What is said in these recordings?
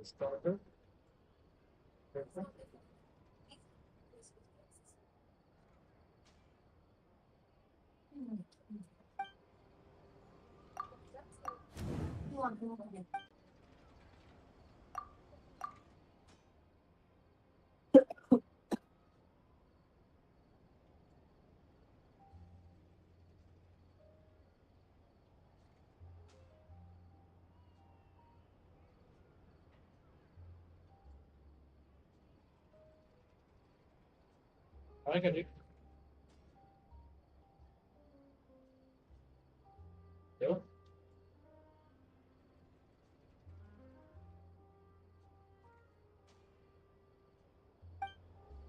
Starter. I get it. Yeah.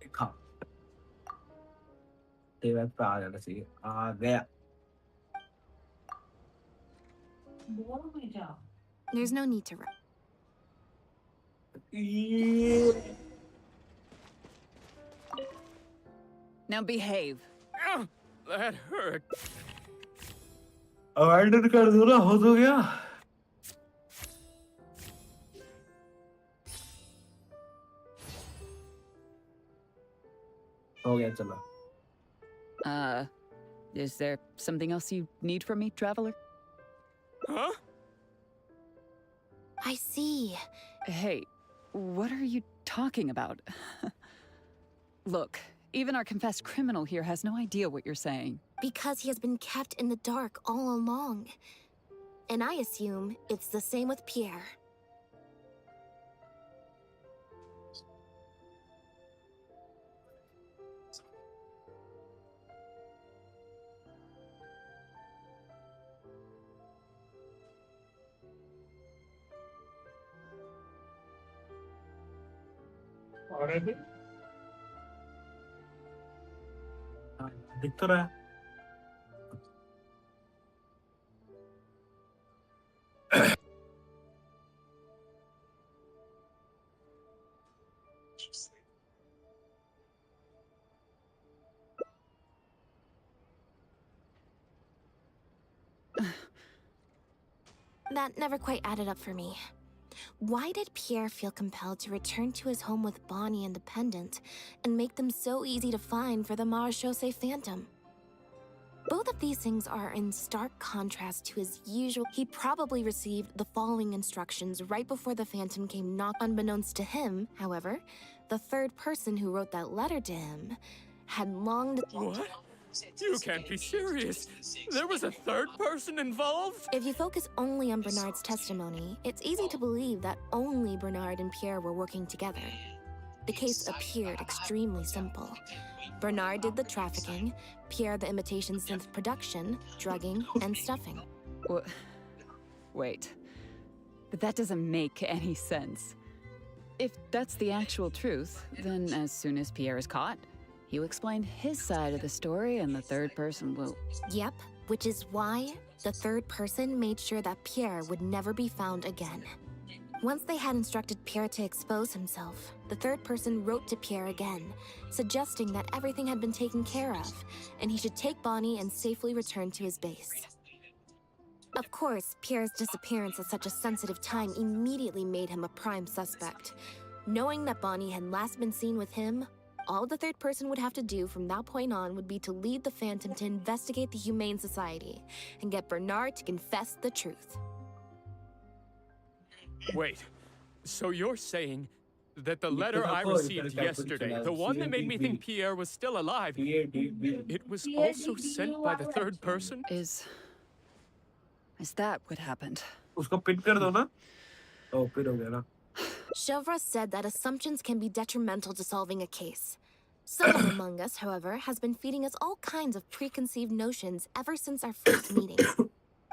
देखा table पे आ जाना चाहिए आ गया There's no need to rush. ये Now behave. Ow, that hurt. Avoid कर दो ना हो तो गया हो गया चलो Is there something else you need from me, traveler? Huh? I see. Hey, what are you talking about? Look, even our confessed criminal here has no idea what you're saying. Because he has been kept in the dark all along. And I assume it's the same with Pierre. Already? दिख तो रहा है That never quite added up for me. Why did Pierre feel compelled to return to his home with Bonnie and the pendant, and make them so easy to find for the Marechaussee Phantom? Both of these things are in stark contrast to his usual. He probably received the following instructions right before the Phantom came knock. Unbeknownst to him, however, the third person who wrote that letter to him had long... What? You can't be serious. There was a third person involved? If you focus only on Bernard's testimony, it's easy to believe that only Bernard and Pierre were working together. The case appeared extremely simple. Bernard did the trafficking, Pierre the imitation synth production, drugging, and stuffing. Wait. But that doesn't make any sense. If that's the actual truth, then as soon as Pierre is caught, he'll explain his side of the story and the third person will... Yep, which is why the third person made sure that Pierre would never be found again. Once they had instructed Pierre to expose himself, the third person wrote to Pierre again, suggesting that everything had been taken care of, and he should take Bonnie and safely return to his base. Of course, Pierre's disappearance at such a sensitive time immediately made him a prime suspect. Knowing that Bonnie had last been seen with him, all the third person would have to do from that point on would be to lead the Phantom to investigate the Humane Society and get Bernard to confess the truth. Wait, so you're saying that the letter I received yesterday, the one that made me think Pierre was still alive, it was also sent by the third person? Is that what happened? उसको pin कर दो ना ओ pin हो गया ना Chevra said that assumptions can be detrimental to solving a case. Someone among us, however, has been feeding us all kinds of preconceived notions ever since our first meeting.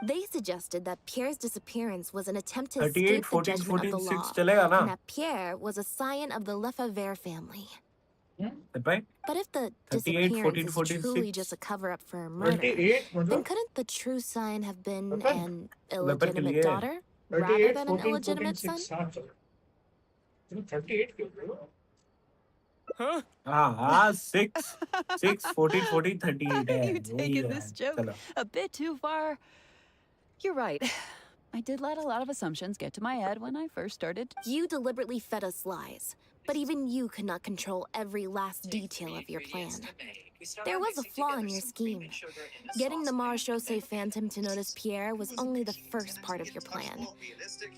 They suggested that Pierre's disappearance was an attempt to 38 escape the 14 judgment 14 of the 6 law, चलेगा ना and that Pierre was a scion of the Lefebvre family. भाई But if the 38 disappearance 14 is truly 6 just a cover-up for a murder, 28 then मतलब couldn't the true scion have been Weapon? an के illegitimate लिए daughter rather 38 than an 14 14 illegitimate son? 6 हाँ चलो तुम 38 क्यों बोल रहे हो Huh? हाँ 6 6 14 14 38 है You've वही taken है this joke चलो a bit too far. You're right. I did let a lot of assumptions get to my head when I first started. You deliberately fed us lies, but even you could not control every last detail of your plan. There was a flaw in your scheme. Getting the Marechaussee Phantom to notice Pierre was only the first part of your plan.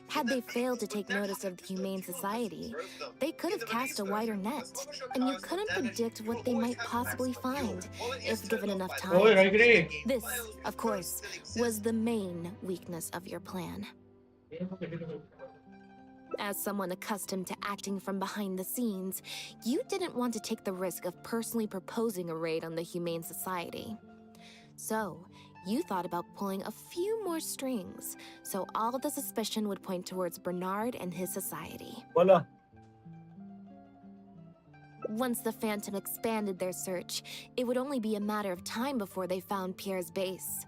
Had they failed to take notice of the Humane Society, they could have cast a wider net, and you couldn't predict what they might possibly find if given enough time. Oh, I agree. This, of course, was the main weakness of your plan. As someone accustomed to acting from behind the scenes, you didn't want to take the risk of personally proposing a raid on the Humane Society. So, you thought about pulling a few more strings, so all of the suspicion would point towards Bernard and his society. Voila. Once the Phantom expanded their search, it would only be a matter of time before they found Pierre's base.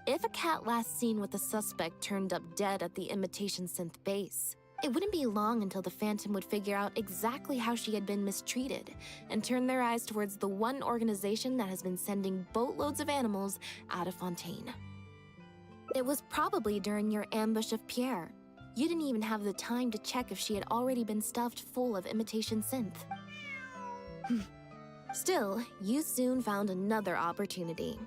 If a cat last seen with the suspect turned up dead at the imitation synth base, it wouldn't be long until the Phantom would figure out exactly how she had been mistreated and turn their eyes towards the one organization that has been sending boatloads of animals out of Fontaine. It was probably during your ambush of Pierre. You didn't even have the time to check if she had already been stuffed full of imitation synth. Still, you soon found another opportunity.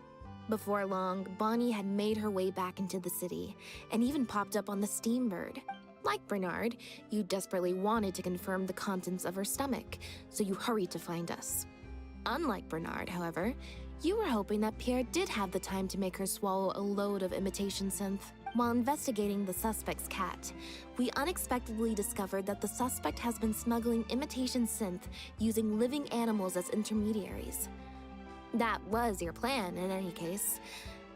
Before long, Bonnie had made her way back into the city and even popped up on the Steambird. Like Bernard, you desperately wanted to confirm the contents of her stomach, so you hurried to find us. Unlike Bernard, however, you were hoping that Pierre did have the time to make her swallow a load of imitation synth. While investigating the suspect's cat, we unexpectedly discovered that the suspect has been smuggling imitation synth using living animals as intermediaries. That was your plan, in any case.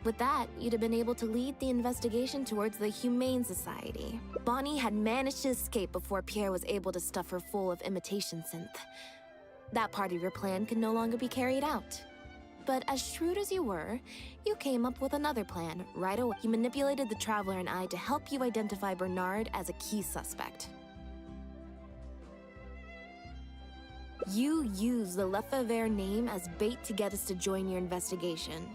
With that, you'd have been able to lead the investigation towards the Humane Society. Bonnie had managed to escape before Pierre was able to stuff her full of imitation synth. That part of your plan could no longer be carried out. But as shrewd as you were, you came up with another plan right away. You manipulated the Traveler and I to help you identify Bernard as a key suspect. You used the Lefebvre name as bait to get us to join your investigation.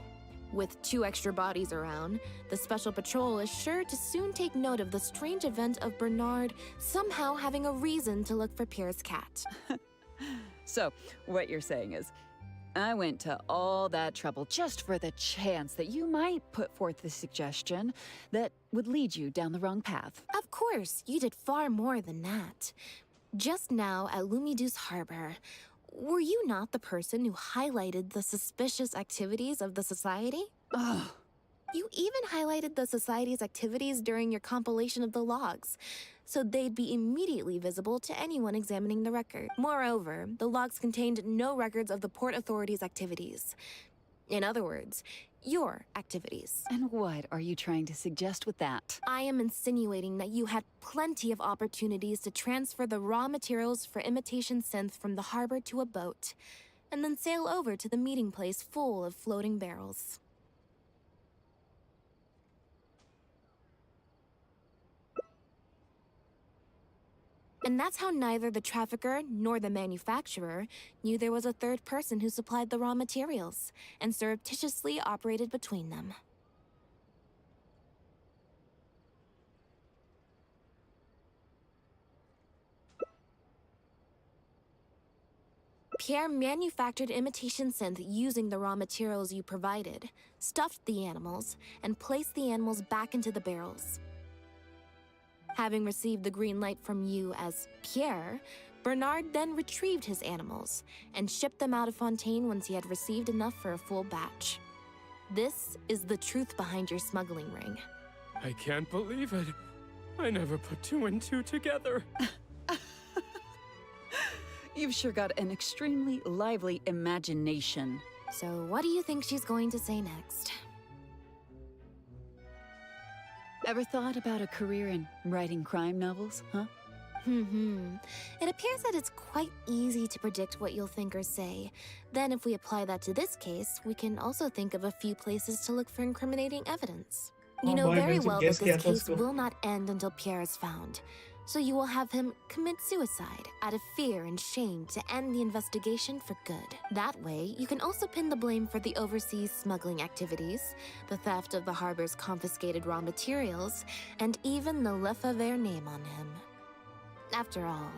With 2 extra bodies around, the Special Patrol is sure to soon take note of the strange event of Bernard somehow having a reason to look for Pierre's cat. So, what you're saying is, I went to all that trouble just for the chance that you might put forth the suggestion that would lead you down the wrong path. Of course, you did far more than that. Just now at Lumidu's Harbor, were you not the person who highlighted the suspicious activities of the Society? Ugh. You even highlighted the Society's activities during your compilation of the logs, so they'd be immediately visible to anyone examining the record. Moreover, the logs contained no records of the Port Authority's activities. In other words, your activities. And what are you trying to suggest with that? I am insinuating that you had plenty of opportunities to transfer the raw materials for imitation synth from the harbor to a boat, and then sail over to the meeting place full of floating barrels. And that's how neither the trafficker nor the manufacturer knew there was a third person who supplied the raw materials and surreptitiously operated between them. Pierre manufactured imitation synth using the raw materials you provided, stuffed the animals, and placed the animals back into the barrels. Having received the green light from you as Pierre, Bernard then retrieved his animals and shipped them out of Fontaine once he had received enough for a full batch. This is the truth behind your smuggling ring. I can't believe it. I never put 2 and 2 together. You've sure got an extremely lively imagination. So what do you think she's going to say next? Ever thought about a career in writing crime novels, huh? It appears that it's quite easy to predict what you'll think or say. Then if we apply that to this case, we can also think of a few places to look for incriminating evidence. You know very well that this case will not end until Pierre is found. So you will have him commit suicide out of fear and shame to end the investigation for good. That way, you can also pin the blame for the overseas smuggling activities, the theft of the harbor's confiscated raw materials, and even the Le Favre name on him. After all,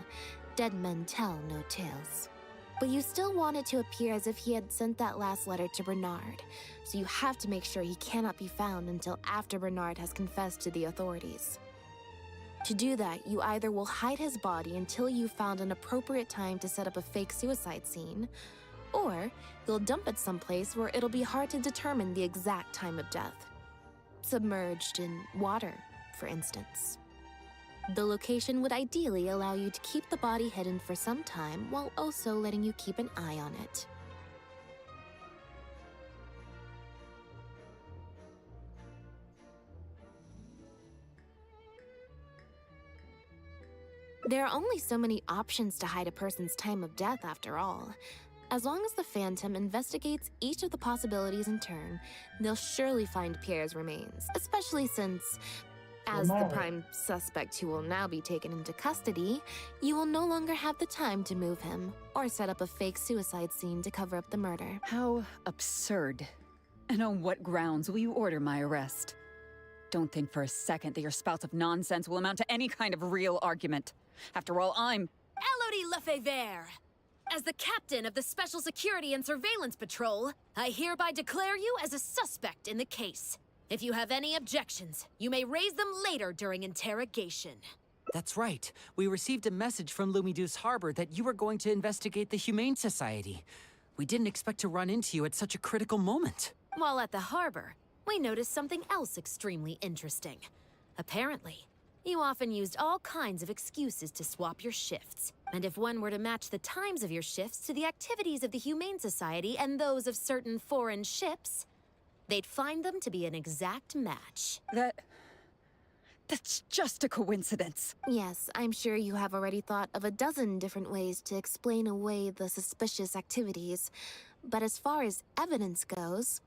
dead men tell no tales. But you still want it to appear as if he had sent that last letter to Bernard, so you have to make sure he cannot be found until after Bernard has confessed to the authorities. To do that, you either will hide his body until you've found an appropriate time to set up a fake suicide scene, or you'll dump it someplace where it'll be hard to determine the exact time of death. Submerged in water, for instance. The location would ideally allow you to keep the body hidden for some time while also letting you keep an eye on it. There are only so many options to hide a person's time of death, after all. As long as the Phantom investigates each of the possibilities in turn, they'll surely find Pierre's remains, especially since, as the prime suspect who will now be taken into custody, you will no longer have the time to move him or set up a fake suicide scene to cover up the murder. How absurd. And on what grounds will you order my arrest? Don't think for a second that your spouts of nonsense will amount to any kind of real argument. After all, I'm Elodie Lefebvre! As the captain of the Special Security and Surveillance Patrol, I hereby declare you as a suspect in the case. If you have any objections, you may raise them later during interrogation. That's right. We received a message from Lumiduce Harbor that you were going to investigate the Humane Society. We didn't expect to run into you at such a critical moment. While at the harbor, we noticed something else extremely interesting. Apparently, you often used all kinds of excuses to swap your shifts. And if one were to match the times of your shifts to the activities of the Humane Society and those of certain foreign ships, they'd find them to be an exact match. That's just a coincidence. Yes, I'm sure you have already thought of a dozen different ways to explain away the suspicious activities. But as far as evidence goes,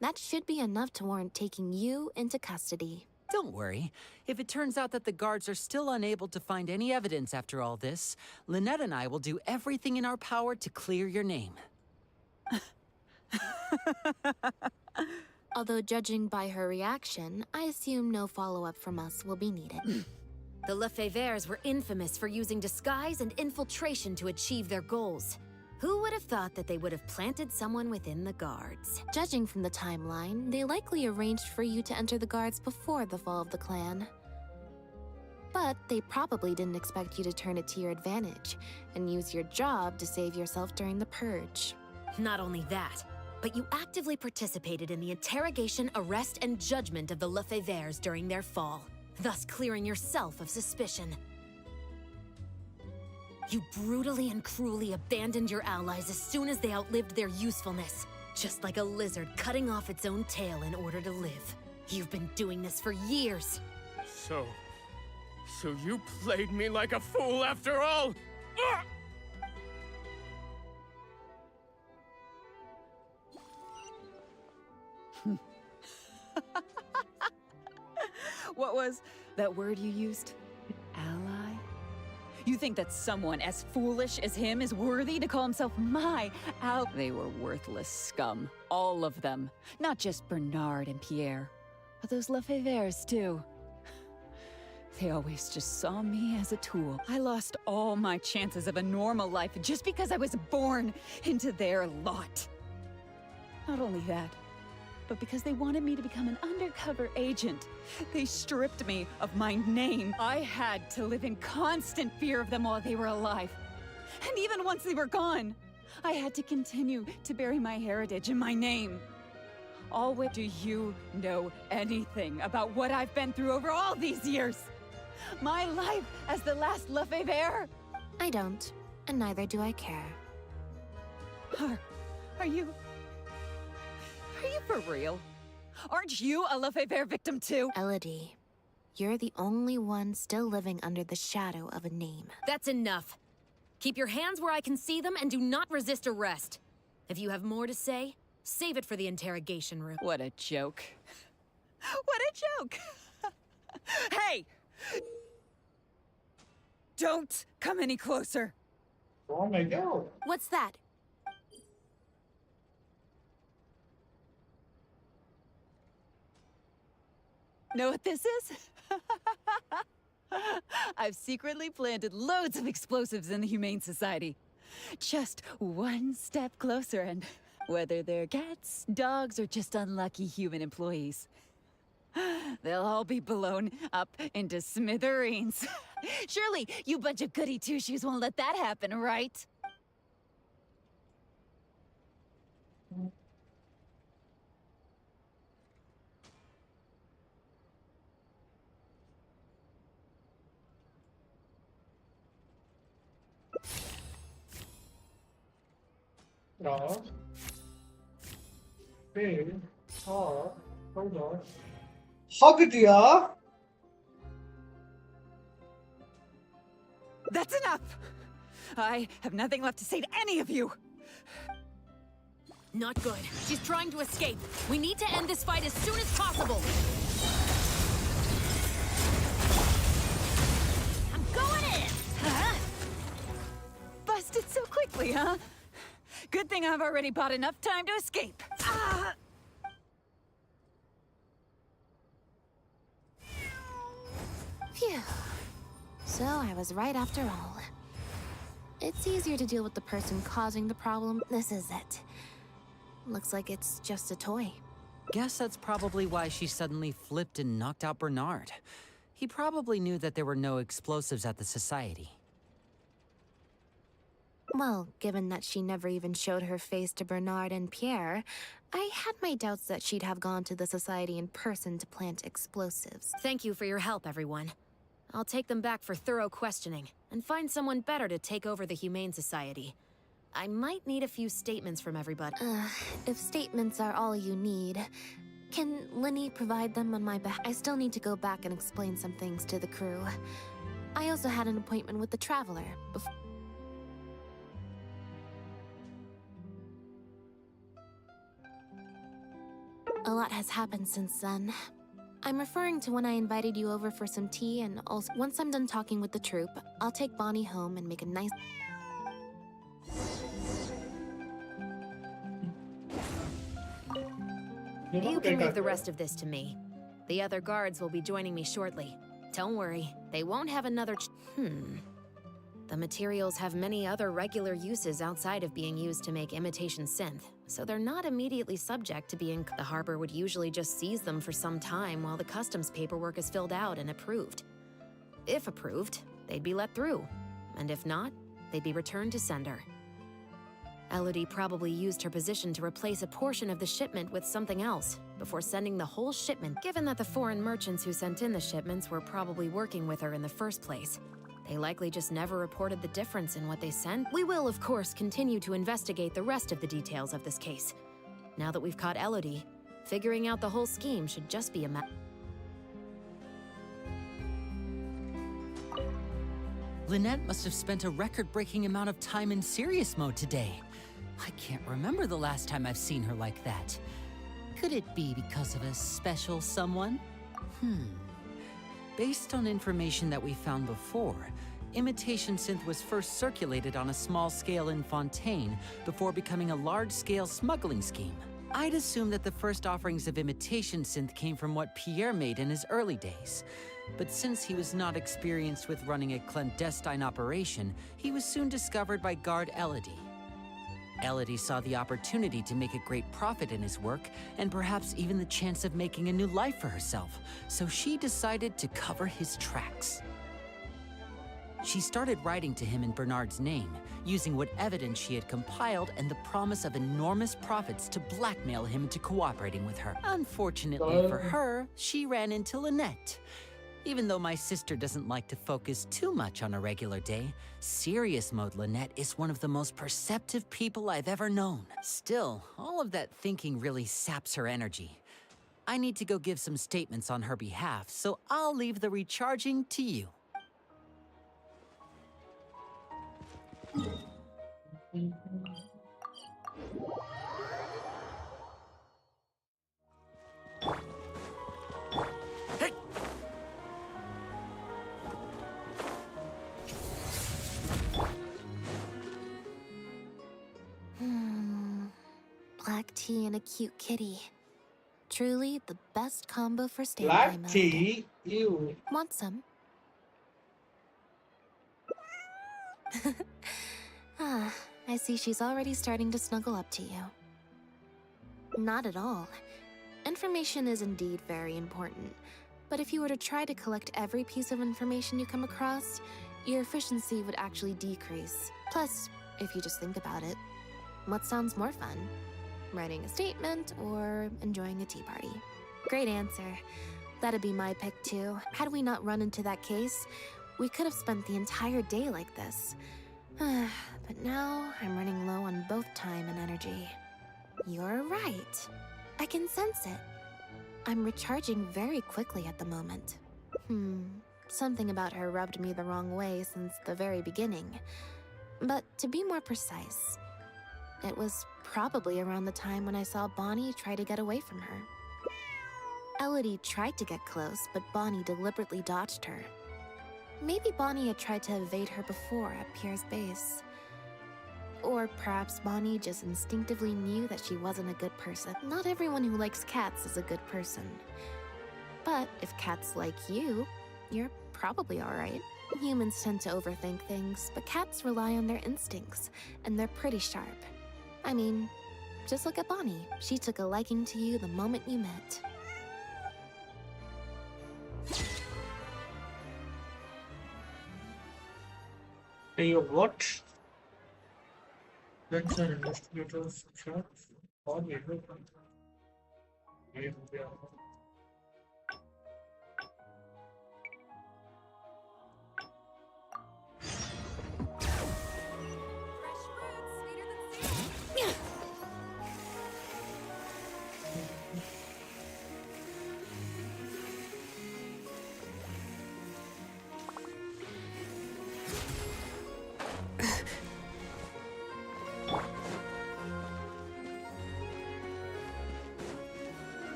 that should be enough to warrant taking you into custody. Don't worry. If it turns out that the guards are still unable to find any evidence after all this, Lynette and I will do everything in our power to clear your name. Although judging by her reaction, I assume no follow-up from us will be needed. The Lefebvres were infamous for using disguise and infiltration to achieve their goals. Who would have thought that they would have planted someone within the guards? Judging from the timeline, they likely arranged for you to enter the guards before the fall of the clan. But they probably didn't expect you to turn it to your advantage and use your job to save yourself during the purge. Not only that, but you actively participated in the interrogation, arrest, and judgment of the Lefebvres during their fall, thus clearing yourself of suspicion. You brutally and cruelly abandoned your allies as soon as they outlived their usefulness, just like a lizard cutting off its own tail in order to live. You've been doing this for years. So you played me like a fool after all? Ah! What was that word you used? Ally? You think that someone as foolish as him is worthy to call himself my ally? They were worthless scum. All of them. Not just Bernard and Pierre, but those Lefebvres too. They always just saw me as a tool. I lost all my chances of a normal life just because I was born into their lot. Not only that, but because they wanted me to become an undercover agent. They stripped me of my name. I had to live in constant fear of them while they were alive. And even once they were gone, I had to continue to bury my heritage and my name. Do you know anything about what I've been through over all these years? My life as the last Lefebvre? I don't, and neither do I care. Are you for real? Aren't you a Lefebvre victim too? Elodie, you're the only one still living under the shadow of a name. That's enough. Keep your hands where I can see them and do not resist arrest. If you have more to say, save it for the interrogation room. What a joke. What a joke! Hey! Don't come any closer. Oh my god. What's that? Know what this is? I've secretly planted loads of explosives in the Humane Society. Just one step closer, and whether they're cats, dogs, or just unlucky human employees, they'll all be blown up into smithereens. Surely, you bunch of goody two-shoes won't let that happen, right? Ja. B. A. Hold on. Hugg diya. That's enough! I have nothing left to say to any of you! Not good. She's trying to escape. We need to end this fight as soon as possible. I'm going in! Huh? Busted so quickly, huh? Good thing I've already bought enough time to escape. Ah! Phew. So I was right after all. It's easier to deal with the person causing the problem. This is it. Looks like it's just a toy. Guess that's probably why she suddenly flipped and knocked out Bernard. He probably knew that there were no explosives at the Society. Well, given that she never even showed her face to Bernard and Pierre, I had my doubts that she'd have gone to the Society in person to plant explosives. Thank you for your help, everyone. I'll take them back for thorough questioning and find someone better to take over the Humane Society. I might need a few statements from everybody. If statements are all you need, can Linny provide them on my behalf? I still need to go back and explain some things to the crew. I also had an appointment with the Traveler before. A lot has happened since then. I'm referring to when I invited you over for some tea, and also once I'm done talking with the troupe, I'll take Bonnie home and make a nice... You can leave the rest of this to me. The other guards will be joining me shortly. Don't worry, they won't have another The materials have many other regular uses outside of being used to make imitation synth, so they're not immediately subject to being... The harbor would usually just seize them for some time while the customs paperwork is filled out and approved. If approved, they'd be let through, and if not, they'd be returned to sender. Elodie probably used her position to replace a portion of the shipment with something else, before sending the whole shipment, given that the foreign merchants who sent in the shipments were probably working with her in the first place. They likely just never reported the difference in what they sent. We will, of course, continue to investigate the rest of the details of this case. Now that we've caught Elodie, figuring out the whole scheme should just be a matter. Lynette must have spent a record-breaking amount of time in serious mode today. I can't remember the last time I've seen her like that. Could it be because of a special someone? Based on information that we found before, imitation synth was first circulated on a small scale in Fontaine before becoming a large-scale smuggling scheme. I'd assume that the first offerings of imitation synth came from what Pierre made in his early days. But since he was not experienced with running a clandestine operation, he was soon discovered by guard Elodie. Elodie saw the opportunity to make a great profit in his work, and perhaps even the chance of making a new life for herself, so she decided to cover his tracks. She started writing to him in Bernard's name, using what evidence she had compiled and the promise of enormous profits to blackmail him into cooperating with her. Unfortunately for her, she ran into Lynette. Even though my sister doesn't like to focus too much on a regular day, serious mode Lynette is one of the most perceptive people I've ever known. Still, all of that thinking really saps her energy. I need to go give some statements on her behalf, so I'll leave the recharging to you. tea and a cute kitty. Truly the best combo for standby Black mode. tea? Ew. Want some? Ah, I see she's already starting to snuggle up to you. Not at all. Information is indeed very important, but if you were to try to collect every piece of information you come across, your efficiency would actually decrease. Plus, if you just think about it, what sounds more fun? Writing a statement or enjoying a tea party? Great answer. That'd be my pick too. Had we not run into that case, we could have spent the entire day like this. But now, I'm running low on both time and energy. You're right. I can sense it. I'm recharging very quickly at the moment. Something about her rubbed me the wrong way since the very beginning. But to be more precise, it was probably around the time when I saw Bonnie try to get away from her. Elodie tried to get close, but Bonnie deliberately dodged her. Maybe Bonnie had tried to evade her before at Pierre's base. Or perhaps Bonnie just instinctively knew that she wasn't a good person. Not everyone who likes cats is a good person. But if cats like you, you're probably alright. Humans tend to overthink things, but cats rely on their instincts, and they're pretty sharp. I mean, just look at Bonnie. She took a liking to you the moment you met. Hey, you what? That's an investigator's shot. Or maybe.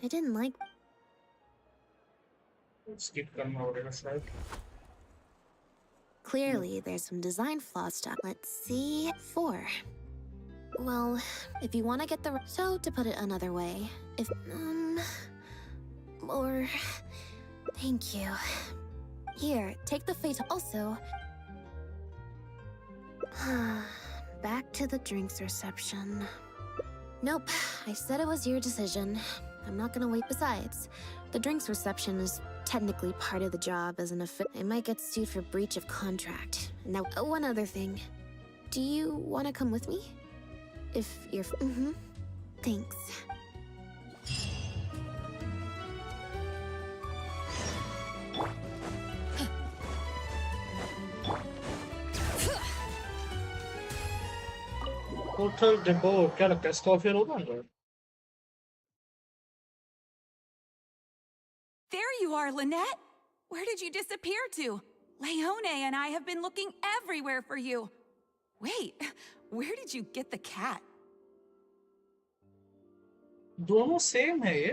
I didn't like... Skip करना पड़ेगा शायद. Clearly, there's some design flaws to... Let's see... 4. Well, if you want to get the... So, to put it another way, if... Or... Thank you. Here, take the face... Also... Back to the drinks reception. Nope, I said it was your decision. I'm not gonna wait. Besides, the drinks reception is technically part of the job as an It might get sued for breach of contract. Now, one other thing. Do you want to come with me? If you're... Thanks. Hotel Depot, क्या लगता है इसका offer होगा अंदर? There you are, Lynette! Where did you disappear to? Leone and I have been looking everywhere for you. Wait, where did you get the cat? दोनों same है ये.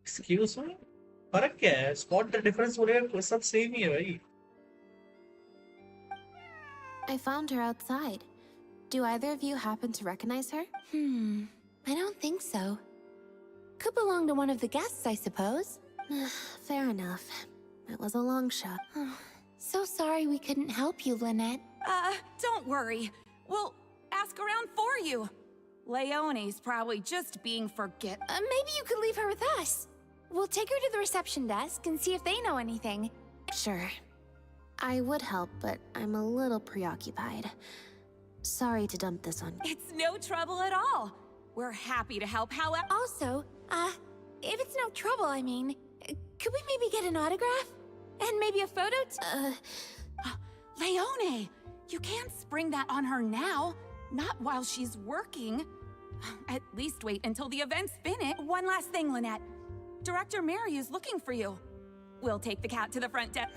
Excuse me? फर्क क्या है? Spot the difference बोलेगा सब same ही है भाई. I found her outside. Do either of you happen to recognize her? I don't think so. Could belong to one of the guests, I suppose. Fair enough. It was a long shot. So sorry we couldn't help you, Lynette. Don't worry. We'll ask around for you. Leone's probably just being forget. Maybe you could leave her with us. We'll take her to the reception desk and see if they know anything. Sure. I would help, but I'm a little preoccupied. Sorry to dump this on you. It's no trouble at all. We're happy to help, however... Also, if it's no trouble, I mean, could we maybe get an autograph? And maybe a photo Leone! You can't spring that on her now. Not while she's working. At least wait until the event's finished. One last thing, Lynette. Director Mary is looking for you. We'll take the cat to the front desk.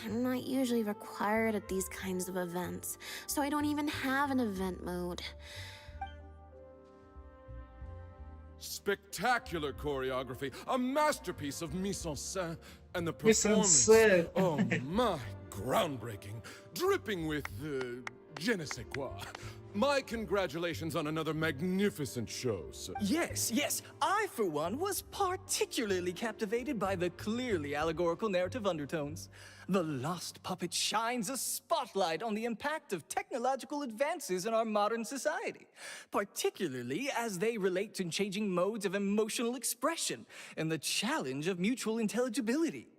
I'm not usually required at these kinds of events, so I don't even have an event mode. Spectacular choreography, a masterpiece of mise en scène. And the It's performance, insane. oh my, groundbreaking, dripping with je ne sais quoi. My congratulations on another magnificent show, sir. Yes, yes. I, for one, was particularly captivated by the clearly allegorical narrative undertones. The Lost Puppet shines a spotlight on the impact of technological advances in our modern society, particularly as they relate to changing modes of emotional expression and the challenge of mutual intelligibility.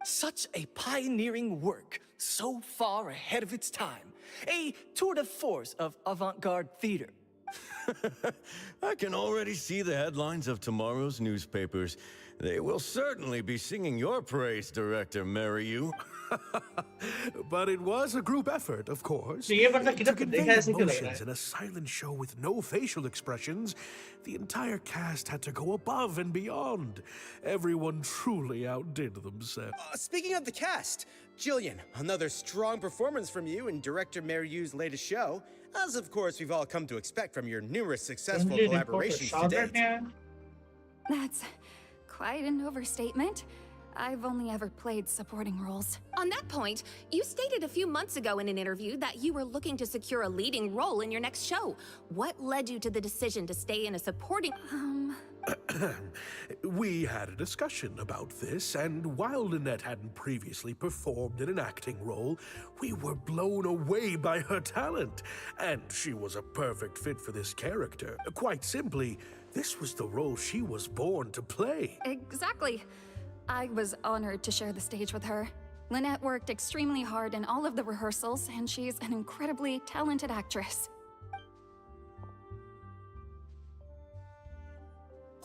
Such a pioneering work, so far ahead of its time. A tour de force of avant-garde theater. I can already see the headlines of tomorrow's newspapers. They will certainly be singing your praise, Director Aajaoo. But it was a group effort, of course. ये मतलब To किधर convey देखा ऐसे क्यों लग रहा emotions है? in a silent show with no facial expressions, the entire cast had to go above and beyond. Everyone truly outdid themselves. Speaking of the cast, Jillian, another strong performance from you in Director Aajaoo's latest show, as of course we've all come to expect from your numerous successful Only report collaborations to shot date. है. That's quite an overstatement. I've only ever played supporting roles. On that point, you stated a few months ago in an interview that you were looking to secure a leading role in your next show. What led you to the decision to stay in a supporting... We had a discussion about this, and while Lynette hadn't previously performed in an acting role, we were blown away by her talent, and she was a perfect fit for this character. Quite simply, this was the role she was born to play. Exactly. I was honored to share the stage with her. Lynette worked extremely hard in all of the rehearsals, and she's an incredibly talented actress.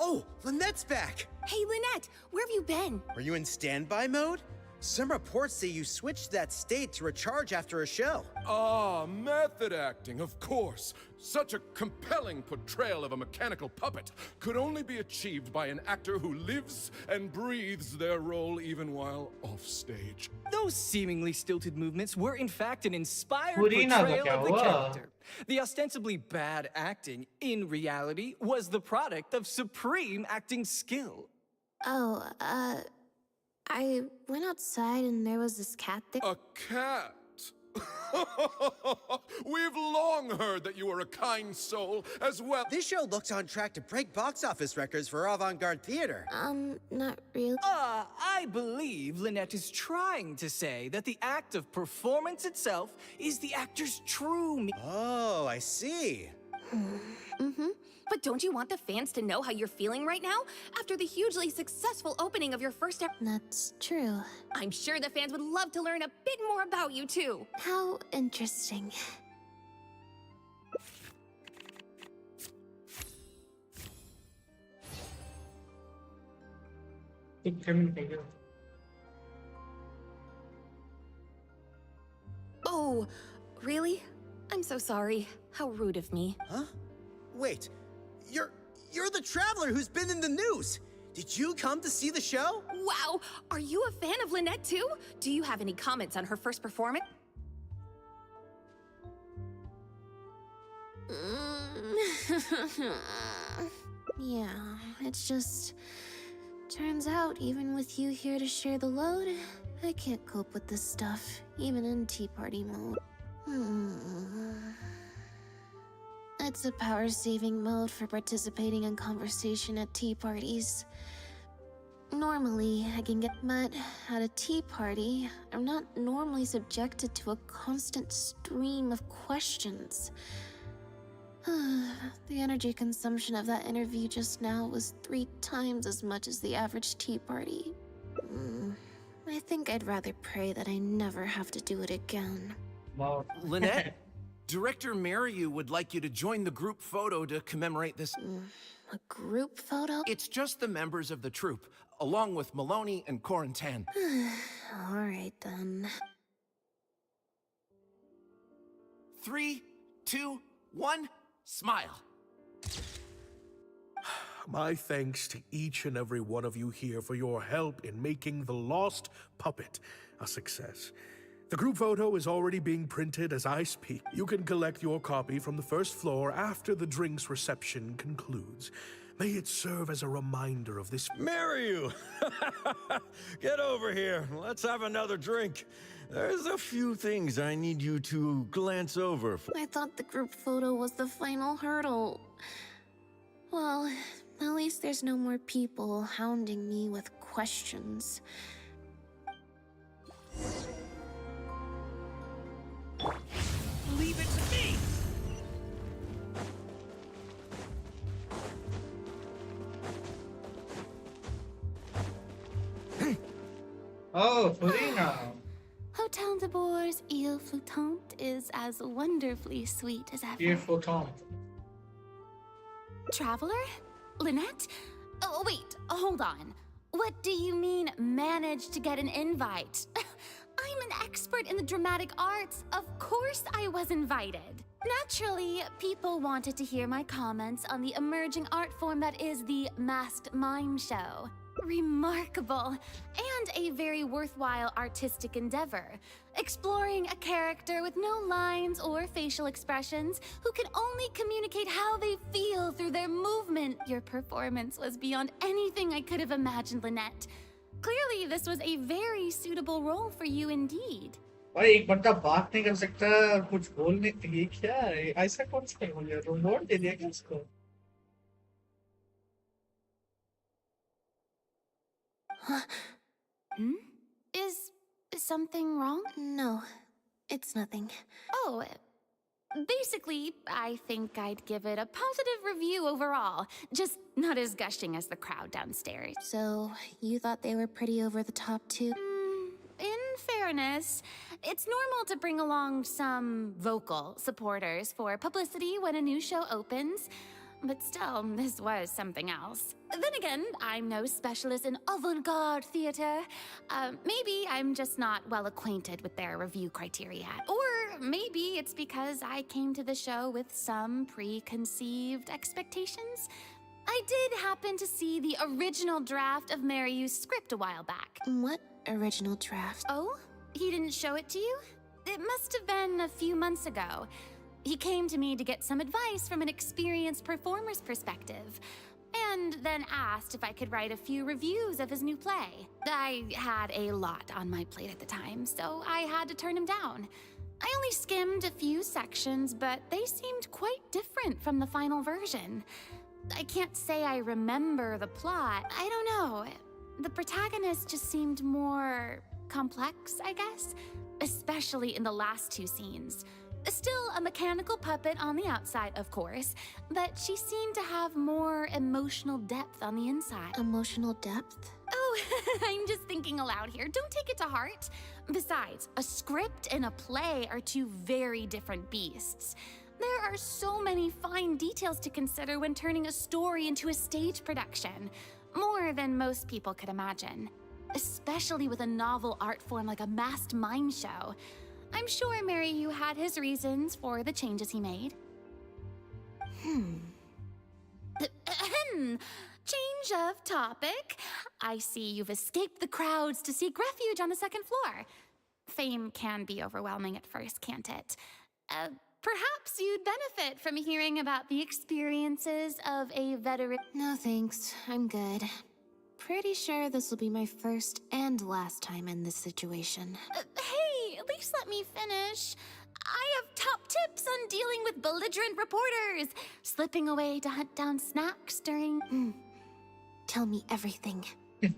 Oh, Lynette's back! Hey, Lynette, where have you been? Were you in standby mode? Some reports say you switched that state to recharge after a show. Ah, method acting, of course. Such a compelling portrayal of a mechanical puppet could only be achieved by an actor who lives and breathes their role even while offstage. Those seemingly stilted movements were in fact an inspired Purina का portrayal क्या of the हुआ? character. The ostensibly bad acting, in reality, was the product of supreme acting skill. Oh, I went outside and there was this cat there. A cat? We've long heard that you are a kind soul as well. This show looks on track to break box office records for avant-garde theater. Not really. I believe Lynette is trying to say that the act of performance itself is the actor's true Oh, I see. But don't you want the fans to know how you're feeling right now? After the hugely successful opening of your first ever... That's true. I'm sure the fans would love to learn a bit more about you, too. How interesting. Oh, really? I'm so sorry. How rude of me. Huh? Wait, you're the traveler who's been in the news. Did you come to see the show? Wow, are you a fan of Lynette too? Do you have any comments on her first performance? Yeah, it's just... Turns out, even with you here to share the load, I can't cope with this stuff, even in Tea Party mode. It's a power-saving mode for participating in conversation at tea parties. Normally, I can get met at a tea party. I'm not normally subjected to a constant stream of questions. The energy consumption of that interview just now was 3 times as much as the average tea party. I think I'd rather pray that I never have to do it again. Wow. Lynette, Director Aajaoo would like you to join the group photo to commemorate this. A group photo? It's just the members of the troupe, along with Maloney and Corentin. Alright then. 3, 2, 1, smile. My thanks to each and every one of you here for your help in making The Lost Puppet a success. The group photo is already being printed as I speak. You can collect your copy from the first floor after the drinks reception concludes. May it serve as a reminder of this. Marry you! Get over here. Let's have another drink. There's a few things I need you to glance over. I thought the group photo was the final hurdle. Well, at least there's no more people hounding me with questions. Leave it to me! Oh, Farina. Hotel de Bour's Ile Flottante is as wonderfully sweet as ever. Here for Tom. Traveler? Lynette? Oh, wait, hold on. What do you mean, managed to get an invite? I'm an expert in the dramatic arts. Of course I was invited. Naturally, people wanted to hear my comments on the emerging art form that is the masked mime show. Remarkable, and a very worthwhile artistic endeavor. Exploring a character with no lines or facial expressions who can only communicate how they feel through their movement. Your performance was beyond anything I could have imagined, Lynette. Clearly, this was a very suitable role for you indeed. भाई एक बंदा बात नहीं कर सकता कुछ बोल नहीं ये क्या है ऐसा कौन सा हो गया रोबोट दे दिया क्या उसको Is something wrong? No, it's nothing. Oh, basically, I think I'd give it a positive review overall. Just not as gushing as the crowd downstairs. So, you thought they were pretty over the top too? In fairness, it's normal to bring along some vocal supporters for publicity when a new show opens. But still, this was something else. Then again, I'm no specialist in avant-garde theater. Maybe I'm just not well acquainted with their review criteria. Or maybe it's because I came to the show with some preconceived expectations. I did happen to see the original draft of Mariu's script a while back. What original draft? Oh? He didn't show it to you? It must have been a few months ago. He came to me to get some advice from an experienced performer's perspective, and then asked if I could write a few reviews of his new play. I had a lot on my plate at the time, so I had to turn him down. I only skimmed a few sections, but they seemed quite different from the final version. I can't say I remember the plot. I don't know. The protagonist just seemed more complex, I guess, especially in the last two scenes. Still a mechanical puppet on the outside, of course, but she seemed to have more emotional depth on the inside. Emotional depth? Oh, I'm just thinking aloud here. Don't take it to heart. Besides, a script and a play are two very different beasts. There are so many fine details to consider when turning a story into a stage production. More than most people could imagine. Especially with a novel art form like a masked mime show. I'm sure Mariu had his reasons for the changes he made. Change of topic. I see you've escaped the crowds to seek refuge on the second floor. Fame can be overwhelming at first, can't it? Perhaps you'd benefit from hearing about the experiences of a veteran. No thanks, I'm good. Pretty sure this will be my first and last time in this situation. Hey, at least let me finish. I have top tips on dealing with belligerent reporters, slipping away to hunt down snacks during... Tell me everything. First,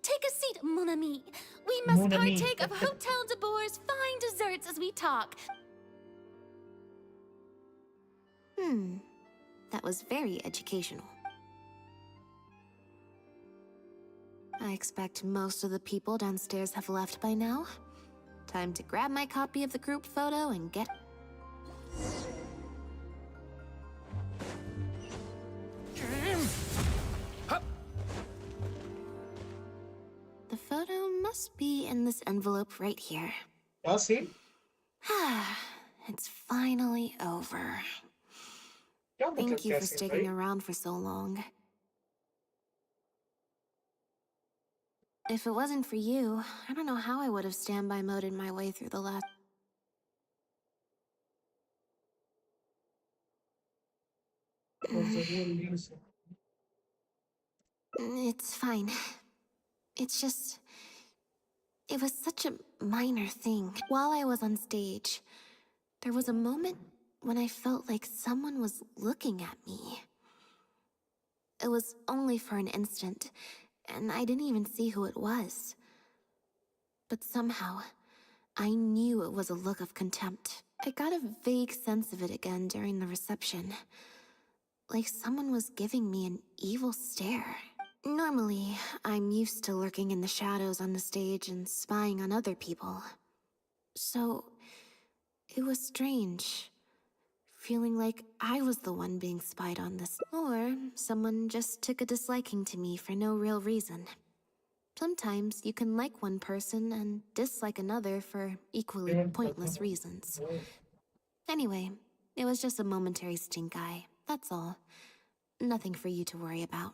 take a seat, mon ami. We must partake of Hotel de Bour's fine desserts as we talk. That was very educational. I expect most of the people downstairs have left by now. Time to grab my copy of the group photo and get... The photo must be in this envelope right here. I'll see. It's finally over. Thank you for sticking around for so long. If it wasn't for you, I don't know how I would have standby moded my way through the last... It's fine. It's just... It was such a minor thing. While I was on stage, there was a moment when I felt like someone was looking at me. It was only for an instant, and I didn't even see who it was. But somehow, I knew it was a look of contempt. I got a vague sense of it again during the reception. Like someone was giving me an evil stare. Normally, I'm used to lurking in the shadows on the stage and spying on other people. So, it was strange, feeling like I was the one being spied on this. Or someone just took a disliking to me for no real reason. Sometimes you can like one person and dislike another for equally pointless reasons. Anyway, it was just a momentary stink eye, that's all. Nothing for you to worry about.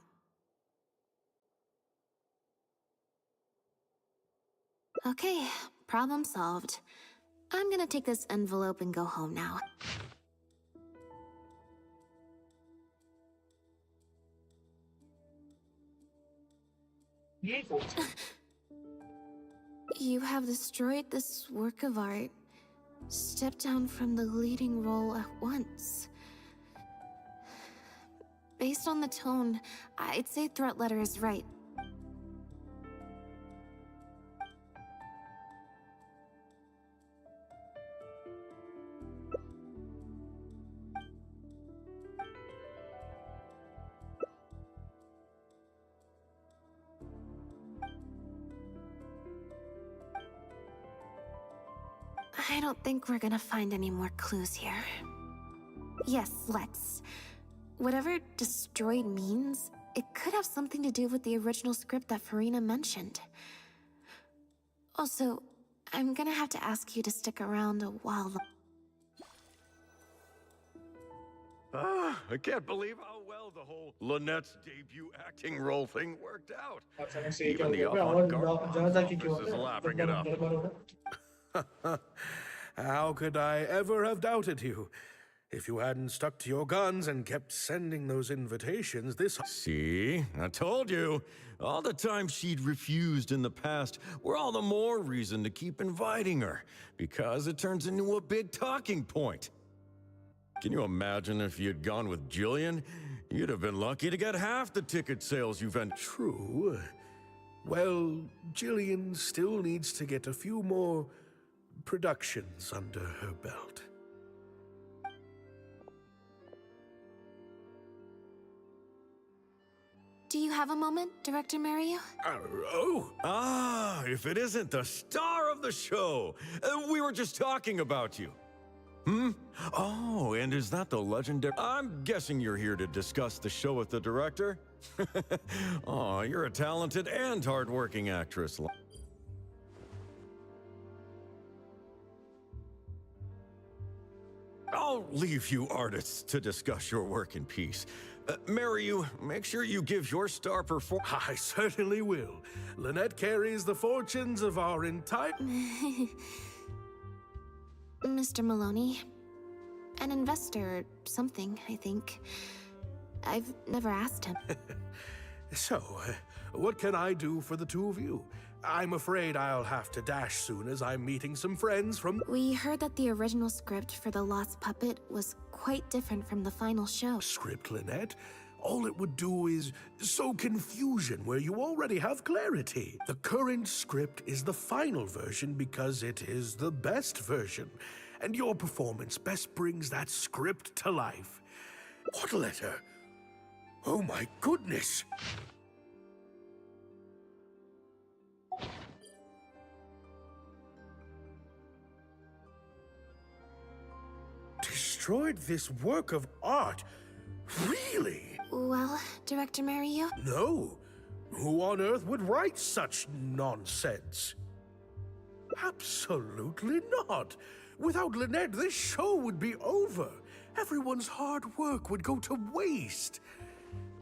Okay, problem solved. I'm gonna take this envelope and go home now. You have destroyed this work of art. Step down from the leading role at once. Based on the tone, I'd say threat letter is right. I don't think we're gonna find any more clues here. Yes, let's. Whatever destroyed means, it could have something to do with the original script that Farina mentioned. Also, I'm gonna have to ask you to stick around a while. I can't believe how well the whole Lynette's debut acting role thing worked out. Even the avant-garde box office is lapping it up. How could I ever have doubted you? If you hadn't stuck to your guns and kept sending those invitations, this... See? I told you. All the times she'd refused in the past were all the more reason to keep inviting her, because it turns into a big talking point. Can you imagine if you'd gone with Jillian? You'd have been lucky to get half the ticket sales you've had. True. Well, Jillian still needs to get a few more productions under her belt. Do you have a moment, Director Mario? If it isn't the star of the show. We were just talking about you. Oh, and is that the legendary... I'm guessing you're here to discuss the show with the director? Oh, you're a talented and hardworking actress. I'll leave you artists to discuss your work in peace. Mario, make sure you give your star performance. I certainly will. Lynette carries the fortunes of our entire... Mr. Maloney. An investor or something, I think. I've never asked him. So, what can I do for the two of you? I'm afraid I'll have to dash soon as I'm meeting some friends from... We heard that the original script for The Lost Puppet was quite different from the final show. Script, Lynette? All it would do is sow confusion where you already have clarity. The current script is the final version because it is the best version, and your performance best brings that script to life. What letter? Oh my goodness! Destroyed this work of art? Really? Well, Director Mario? No. Who on earth would write such nonsense? Absolutely not. Without Lynette, this show would be over. Everyone's hard work would go to waste.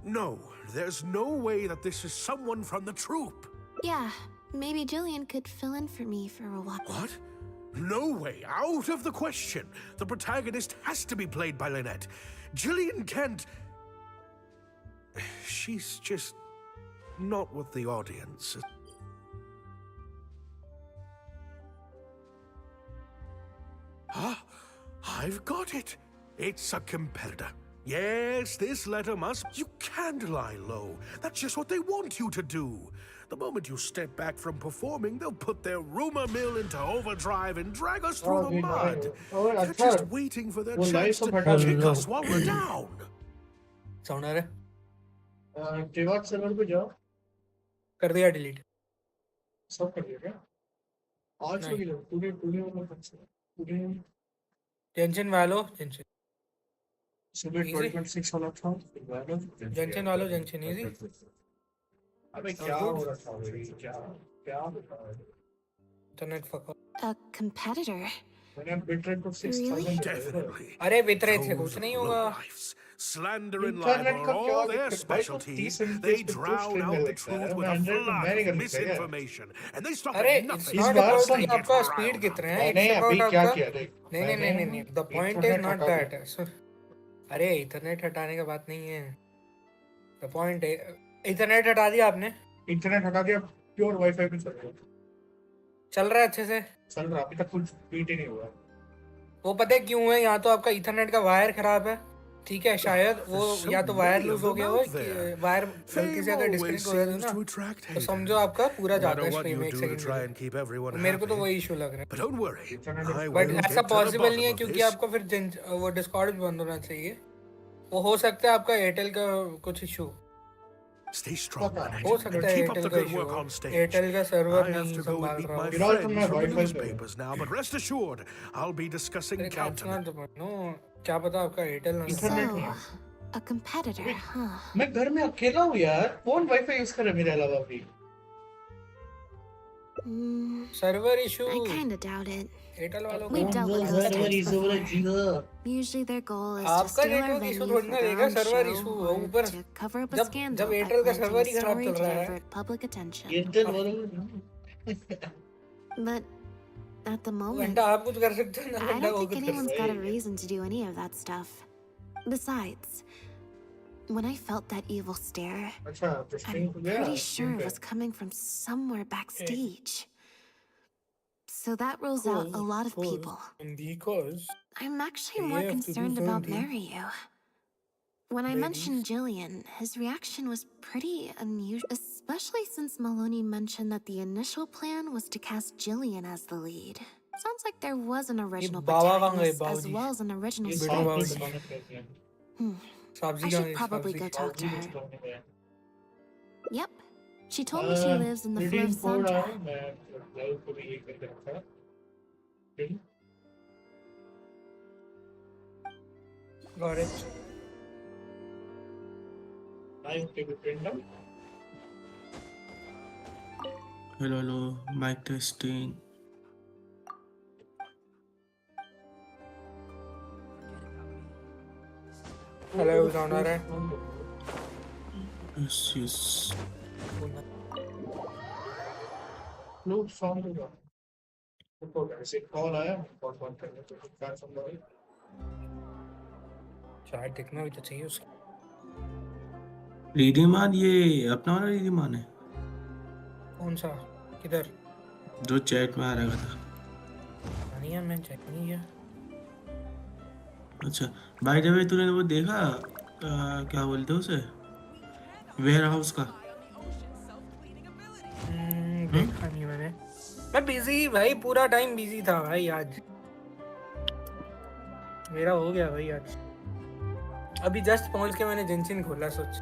No, there's no way that this is someone from the troupe. Yeah, maybe Jillian could fill in for me for a while. What? No way, out of the question. The protagonist has to be played by Lynette. Jillian can't... She's just not what the audience. Huh? I've got it. It's a competitor. Yes, this letter must. You can't lie low. That's just what they want you to do. The moment you step back from performing, they'll put their rumor mill into overdrive and drag us through the mud. They're just waiting for their chance to kick us while we're down. Sound आ रहा है? टीवाट server पे जाओ, कर दिया delete. सब कर दिया क्या? आज नहीं। भी टुडे टुडे वाला कौन सा? टुडे जेंशन वालो जेंशन सुबह Easy? 12.6 वाला था, वाला जेंशन वालो जेंशन इजी। अबे क्या हो रहा था भाई? क्या क्या हो रहा है? Internet fuck. A competitor? मैंने बिटरेट को 6000 Really? Definitely. अरे बिटरेट से Those कुछ नहीं low होगा। lifes, slander and internet libel का are क्या all their दिक्कत भाई? तो specialties. 30 They FPS पे drown boost out करने the लगता truth है, with मैं a 100 पे flood मैंने of कर लिया क्या? misinformation, and they stop अरे at it's nothing. इस not बार about सही कि आपका riled स्पीड up. कितना है, मैंने it's अभी about क्या आपका। किया देख, नहीं नहीं नहीं नहीं नहीं, the point is internet not हटा that. दिया। अरे इथरनेट हटाने का बात नहीं है। the point है इथरनेट हटा दिया आपने? इंटरनेट हटा दिया, प्योर वाईफाई पे चल रहा है। चल रहा है अच्छे से? चल रहा, अभी तक कुछ बीट ही नहीं हुआ। वो पता है क्यों है? या तो आपका इथरनेट का वायर खराब है, ठीक है, शायद वो So या तो वायर many लूज of हो them गया हो out there. वायर गलती से Fame अगर always डिस्कनेक्ट हो जाता है seems ना to attract तो haters. समझो आपका पूरा No जाता matter है what स्ट्रीम you एक do to सेकंड try के and keep लिए। everyone तो मेरे को तो happy. वही इशू लग रहा But don't worry, I है। बट will ऐसा get to the पॉसिबल नहीं bottom है of क्योंकि this. आपका फिर वो डिस्कॉर्ड भी बंद होना चाहिए। वो हो सकता है आपका एयरटेल का कुछ इशू Stay strong, हो Lynette, सकता and है keep up एयरटेल the का good इशू work हो, on stage. एयरटेल का सर्वर I have नहीं to go and संभाल meet रहा my हो। फिलहाल तो friends मैं from the वाईफाई पे हूँ। newspapers now, but rest assured, I'll be discussing अरे that's not countermeasures. the point. No, क्या पता आपका एयरटेल ना इंटरनेट So, नहीं है। a competitor, huh? मैं घर में अकेला हूँ यार, कौन वाईफाई यूज करे मेरे अलावा भी? Server issue. I kinda doubt it. Airtel वालों We've को dealt with those types before. Usually their goal is to आपका steal our network issue venue थोड़ी for ना their देगा, own server show issue or ऊपर to cover up a जब scandal by Airtel का planting server a ही खराब story चल to रहा है। divert public attention. एयरटेल वालों But at the moment, घंटा आप कुछ कर सकते हो ना, I घंटा don't वो think कुछ कर anyone's सकता got a reason to do any of that stuff. Besides, when I felt that evil stare, अच्छा तो I'm स्ट्रीम हो गया pretty sure stream it was coming from somewhere backstage. So that rules out a lot of people. Because I'm actually you more have to do concerned about something. Maryu. When I mentioned Jillian, his reaction was pretty unusual, especially since Maloney mentioned that the initial plan was to cast Jillian as the lead. Sounds like there was an original बाबा कहाँ गए, protagonist as बाबूजी? well as an original ये बेटा बाबा script. Sound करते हैं। सब्जी I कहाँ should गई, probably सब्जी? go talk to her. Sound में Yep. She told me she lives in the redeem Fleuve code Centre. आया, मैं लाइव को भी ये करके रखा है। ठीक? Got it. लाइव पे भी print out. Hello mic testing. Hello sound आ रहा है? यस फ्लूट साउंड होगा। तो ऐसे कॉल आया, कॉल बंद करने तो क्या संभव है? शायद दिखना भी तो चाहिए उसका। रिधिमान, ये अपना वाला रिधिमान है कौन सा? किधर? जो चैट में आ रहा था। नहीं है, मैं चेक नहीं किया। अच्छा बाय द वे, तूने वो देखा क्या बोलते हैं उसे, वेयर हाउस का? देखा नहीं मैंने, मैं बिजी भाई, पूरा टाइम बिजी था भाई। आज मेरा हो गया भाई। आज अभी जस्ट पहुंच के मैंने जेंशिन खोला, सोच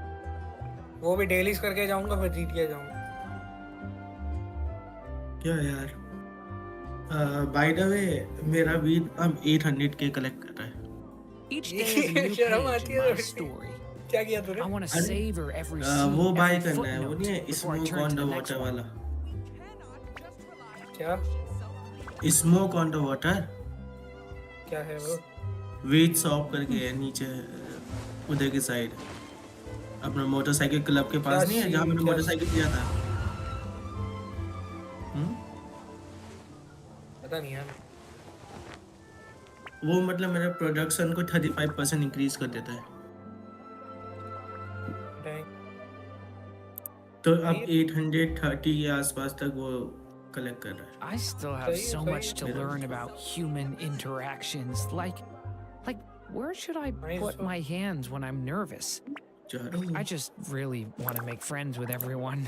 वो भी डेलीज करके जाऊंगा, फिर जीत के जाऊंगा। क्या यार, बाय द वे मेरा वीड अब 800 के कलेक्ट कर रहा है। Each day is a new शर्म page आती in है my थोड़ी। story. क्या किया तूने? I want to अरे, savor every वो scene, बाय every करना है, वो footnote नहीं है before I smoke turn on to the the next water one. वाला। क्या स्मोक ऑन द वाटर, क्या है वो? वीट शॉप करके है नीचे उधर की साइड, अपना मोटरसाइकिल क्लब के पास नहीं है जहाँ मैंने मोटरसाइकिल दिया था। पता नहीं यार। वो मतलब मेरे प्रोडक्शन को 35% इंक्रीज कर देता है। तो अब 830 के आसपास तक वो कलेक्ट कर रहा है. I still have so much to learn about human interactions. Like, where should I put my hands when I'm nervous? I just really want to make friends with everyone.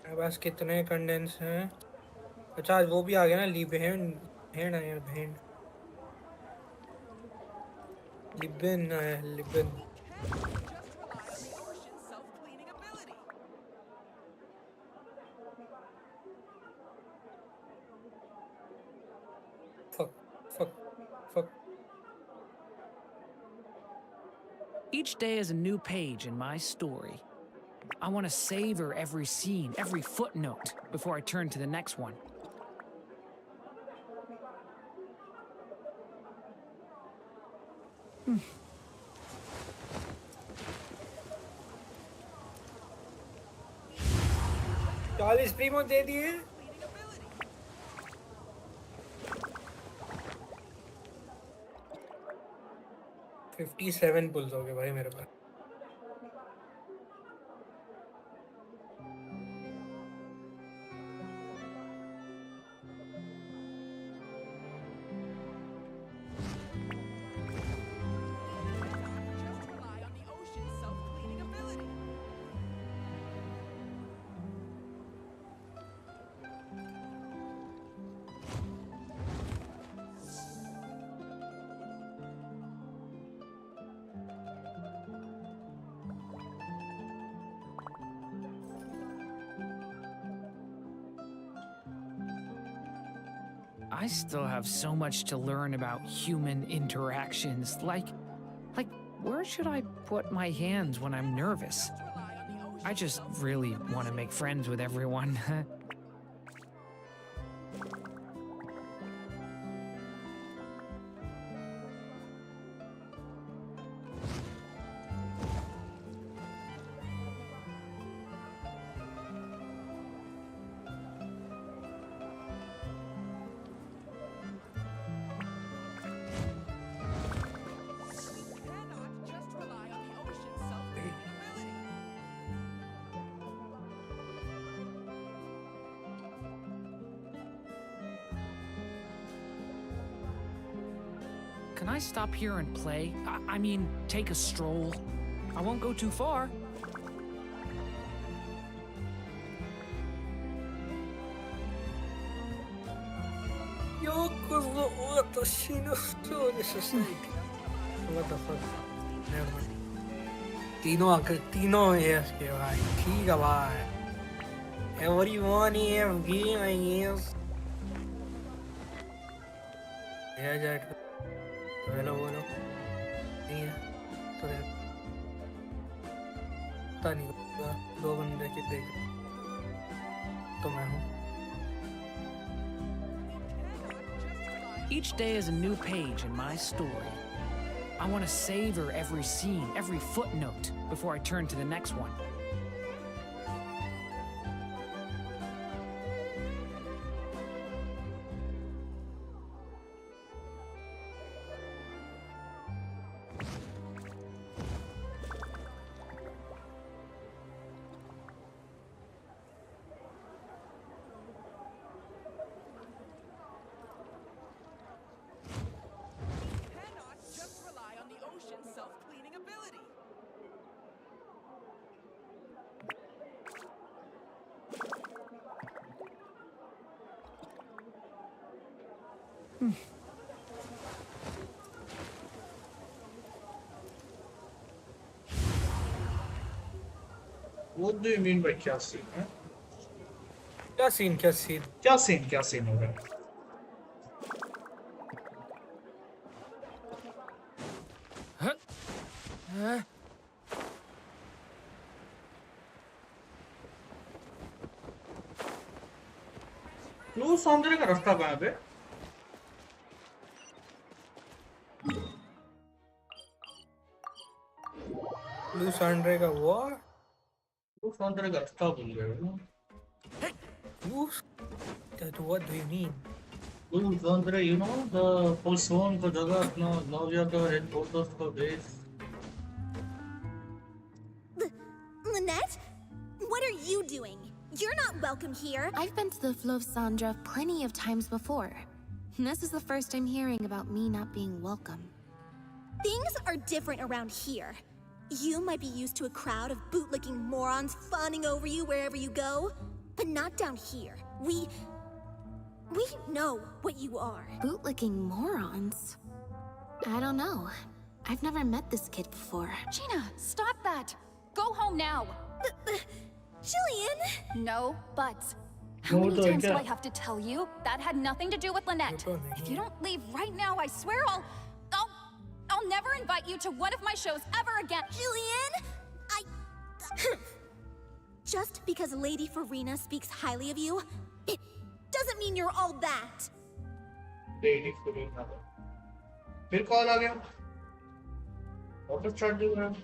मेरे पास कितने कंडेंस हैं? अच्छा आज वो भी आ गया ना, लिबेन भेड़ आया, भेड़ लिबेन आया, लिबेन. Fuck. Each day is a new page in my story. I want to savor every scene, every footnote, before I turn to the next one. चालीस प्रीमो दे दिए. $57 पुल्स हो गए भाई मेरे पास. I still have so much to learn about human interactions. Like, where should I put my hands when I'm nervous? I just really want to make friends with everyone. Can I stop here and play? I mean, take a stroll. I won't go too far. Yo, what the shit is so necessary? What the fuck? Never mind. तीनों yes के भाई, ठीक है भाई. Everyone is game, I guess. Yeah, Jack. Hello बोलो. नहीं है तो पता नहीं होगा. दो बंदे के देख तो मैं हूँ. Each day is a new page in my story. I want to savor every scene, every footnote, before I turn to the next one. What do you mean by क्या scene है? क्या scene क्या scene हो रहा है? Clue सौंदर्य का रास्ता कहाँ पे? ब्लू सैंड्रे का वो क्लू सौंदर्य का रास्ता भूल गए ना? What do you mean? Ooh, Andre, you know the Pulsone का जगह अपना नौरिया का headquarters का base. Lynette? What are you doing? You're not welcome here. I've been to the Fleuve Sandra plenty of times before. This is the first I'm hearing about me not being welcome. Things are different around here. You might be used to a crowd of bootlicking morons fawning over you wherever you go, but not down here. We know what you are. Bootlicking morons? I don't know. I've never met this kid before. Gina, stop that! Go home now! Jillian! No buts. How many times do I have to tell you? That had nothing to do with Lynette. If you don't leave right now, I swear I'll never invite you to one of my shows ever again. Jillian! Just because Lady Farina speaks highly of you, it doesn't mean you're all that. Lady Farina. फिर call आ गया. वापस start do रहा.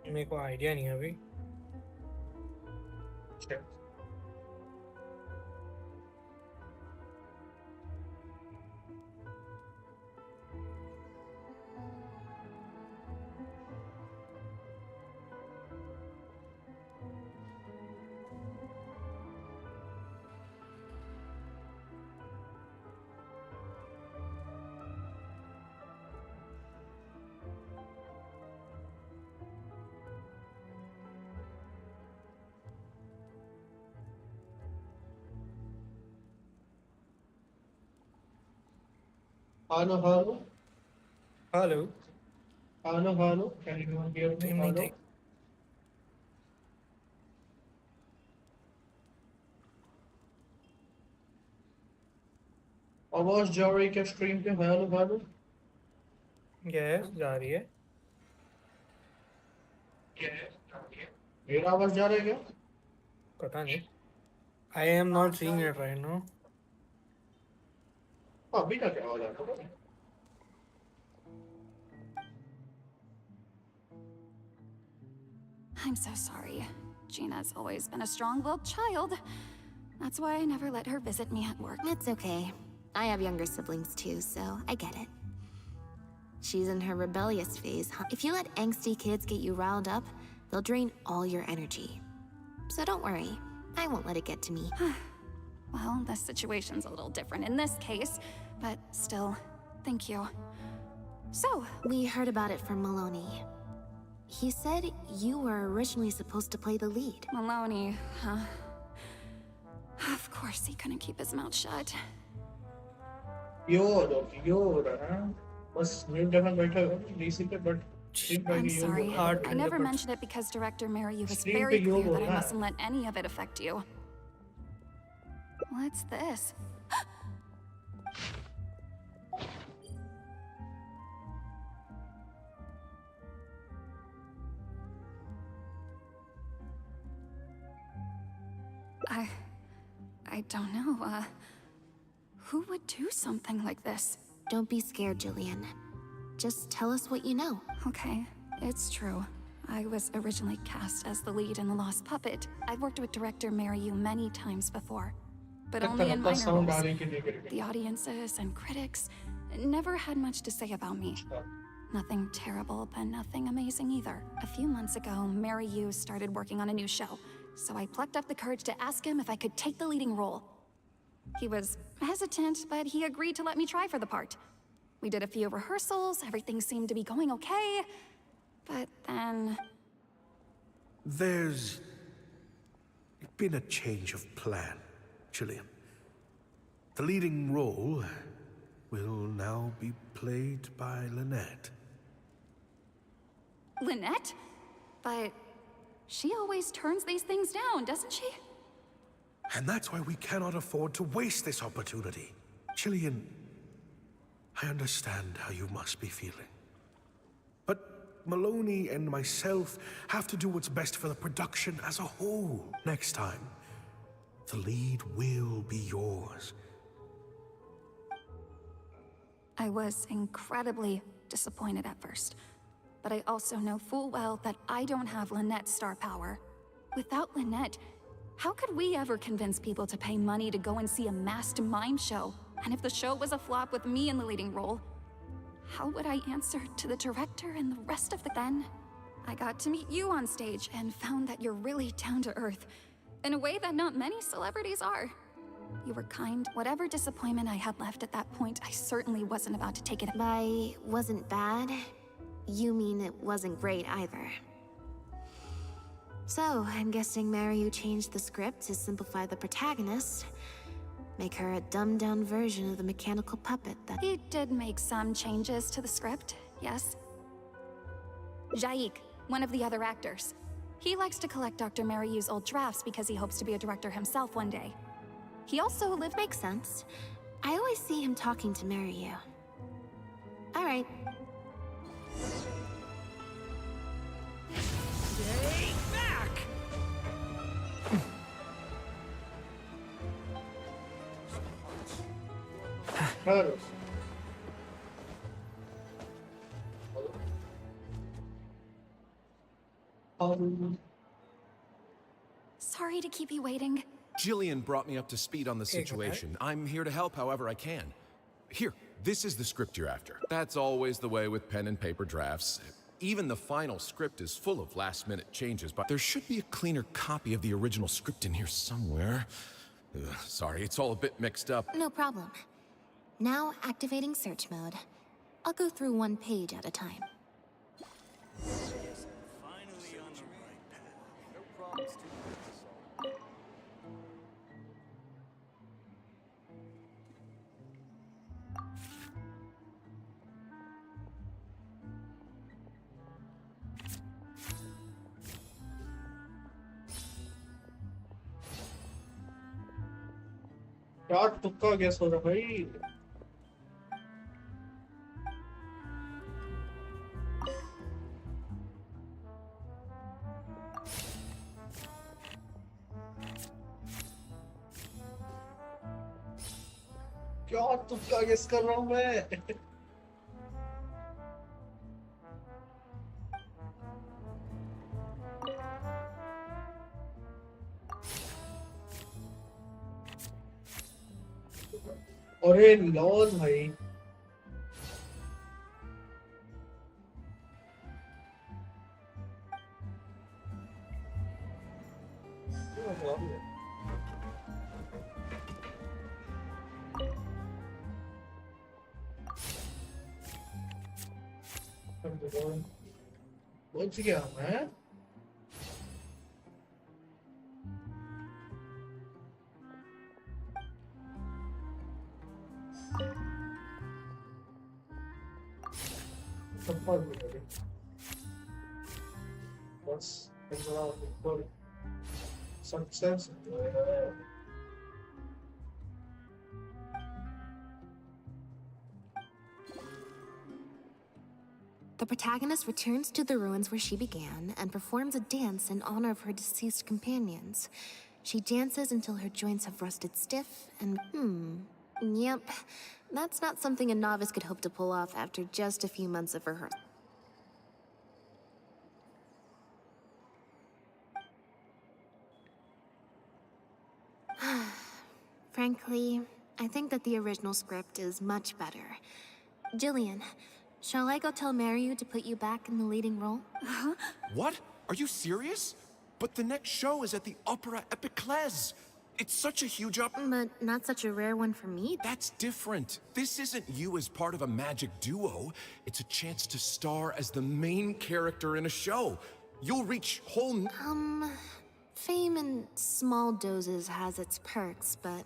मेरे को idea नहीं है अभी. Hello, hello. Hello. Hello, hello. Can you hear me? Hello. आवाज जा रही है क्या स्ट्रीम पे? Hello hello. Yes, जा रही है. मेरा आवाज जा रहा है क्या? पता नहीं. I am not seeing it right now. अभी तक क्या आवाज आ रहा है? I'm so sorry. Gina's always been a strong-willed child. That's why I never let her visit me at work. It's okay. I have younger siblings too, so I get it. She's in her rebellious phase, huh? If you let angsty kids get you riled up, they'll drain all your energy. So don't worry. I won't let it get to me. Well, this situation's a little different in this case, but still, thank you. So, we heard about it from Maloney. He said you were originally supposed to play the lead. Maloney, huh? Of course he couldn't keep his mouth shut. बस new daemon बैठा है DC पे but stream पे I'm ये sorry. बोल I never mentioned it because Director Mariyu was Stream very पे यो clear that I बोलना है। mustn't let any of it affect you. What's this? I don't know, who would do something like this? Don't be scared, Jillian. Just tell us what you know. Okay, it's true. I was originally cast as the lead in The Lost Puppet. I've worked with director Mariyu many times before, but only in minor roles. The audiences and critics never had much to say about me. Nothing terrible, but nothing amazing either. A few months ago, Mariyu started working on a new show, so I plucked up the courage to ask him if I could take the leading role. He was hesitant, but he agreed to let me try for the part. We did a few rehearsals, everything seemed to be going okay, but then... There's been a change of plan, Jillian. The leading role will now be played by Lynette. Lynette? But she always turns these things down, doesn't she? And that's why we cannot afford to waste this opportunity. Jillian, I understand how you must be feeling. But Maloney and myself have to do what's best for the production as a whole. Next time, the lead will be yours. I was incredibly disappointed at first, but I also know full well that I don't have Lynette's star power. Without Lynette, how could we ever convince people to pay money to go and see a masked mime show? And if the show was a flop with me in the leading role, how would I answer to the director and the rest of the... Then, I got to meet you on stage and found that you're really down to earth, in a way that not many celebrities are. You were kind. Whatever disappointment I had left at that point, I certainly wasn't about to take it. By wasn't bad, you mean it wasn't great either. So, I'm guessing Mariyu changed the script to simplify the protagonist, make her a dumbed-down version of the mechanical puppet that... He did make some changes to the script, yes. Jaik, one of the other actors. He likes to collect Dr. Mariyu's old drafts because he hopes to be a director himself one day. He also lived... Makes sense. I always see him talking to Mariyu. Alright. Stay back! Sorry to keep you waiting. Jillian brought me up to speed on the situation. I'm here to help however I can. Here, this is the script you're after. That's always the way with pen and paper drafts. Even the final script is full of last-minute changes, but there should be a cleaner copy of the original script in here somewhere. Sorry, it's all a bit mixed up. No problem. Now activating search mode. I'll go through one page at a time. यार तुक्का gas हो रहा भाई क्या तुक्का gas कर रहा हूँ मैं अरे लॉज भाई पहुंच गया मैं। ऊपर भी है। बस एक बड़ा ऊपर success. The protagonist returns to the ruins where she began and performs a dance in honor of her deceased companions. She dances until her joints have rusted stiff and yep, that's not something a novice could hope to pull off after just a few months of rehearsal. Frankly, I think that the original script is much better. Jillian, shall I go tell Mariu to put you back in the leading role? What? Are you serious? But the next show is at the Opera Epiclese. It's such a huge But not such a rare one for me. That's different. This isn't you as part of a magic duo. It's a chance to star as the main character in a show. You'll reach whole... Fame in small doses has its perks, but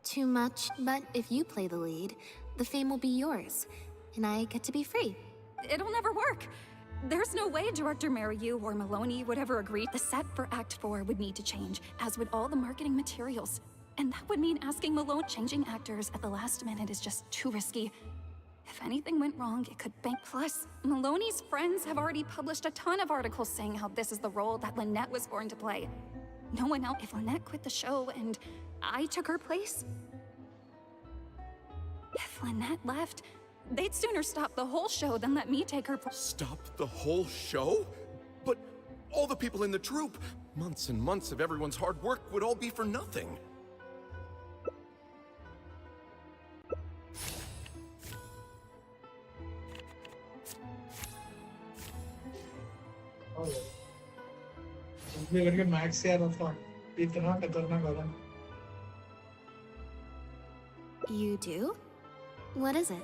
too much. But if you play the lead, the fame will be yours, and I get to be free. It'll never work. There's no way Director Mariu or Maloney would ever agree. The set for Act 4 would need to change, as would all the marketing materials. And that would mean asking Malone. Changing actors at the last minute is just too risky. If anything went wrong, it could bank. Plus, Maloney's friends have already published a ton of articles saying how this is the role that Lynette was born to play. No one else. If Lynette quit the show and I took her place, if Lynette left, they'd sooner stop the whole show than let me take her place. Stop the whole show? But all the people in the troupe, months and months of everyone's hard work would all be for nothing. करके max से आ रहा था इतना खतरनाक वाला। You do? What is it?